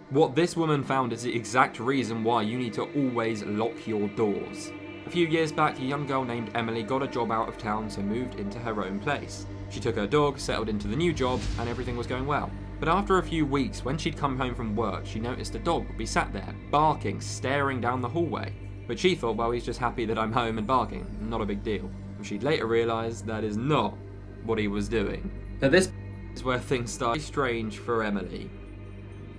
What this woman found is the exact reason why you need to always lock your doors. A few years back, a young girl named Emily got a job out of town, so moved into her own place. She took her dog, settled into the new job, and everything was going well. But after a few weeks, when she'd come home from work, she noticed a dog would be sat there, barking, staring down the hallway. But she thought, well, he's just happy that I'm home and barking, not a big deal. And she'd later realised that is not what he was doing. At this is where things started strange for Emily.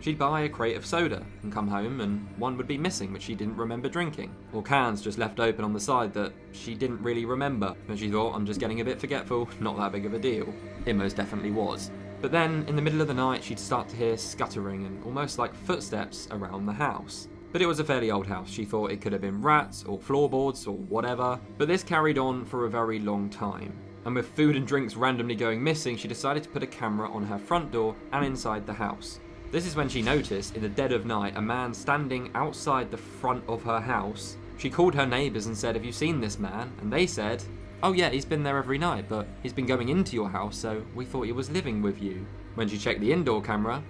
She'd buy a crate of soda and come home, and one would be missing which she didn't remember drinking, or cans just left open on the side that she didn't really remember, and she thought, I'm just getting a bit forgetful, not that big of a deal. It most definitely was. But then, in the middle of the night, she'd start to hear scuttering and almost like footsteps around the house. But it was a fairly old house. She thought it could have been rats or floorboards or whatever, but this carried on for a very long time. And with food and drinks randomly going missing, she decided to put a camera on her front door and inside the house. This is when she noticed, in the dead of night, a man standing outside the front of her house. She called her neighbours and said, have you seen this man? And they said, oh yeah, he's been there every night, but he's been going into your house, so we thought he was living with you. When she checked the indoor camera,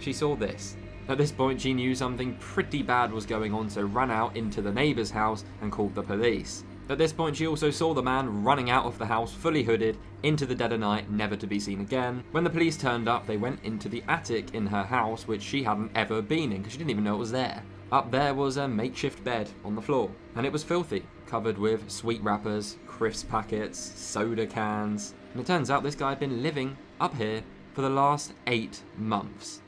she saw this. At this point, she knew something pretty bad was going on, so ran out into the neighbour's house and called the police. At this point, she also saw the man running out of the house, fully hooded, into the dead of night, never to be seen again. When the police turned up, they went into the attic in her house, which she hadn't ever been in, because she didn't even know it was there. Up there was a makeshift bed on the floor, and it was filthy, covered with sweet wrappers, crisp packets, soda cans, and it turns out this guy had been living up here for the last 8 months.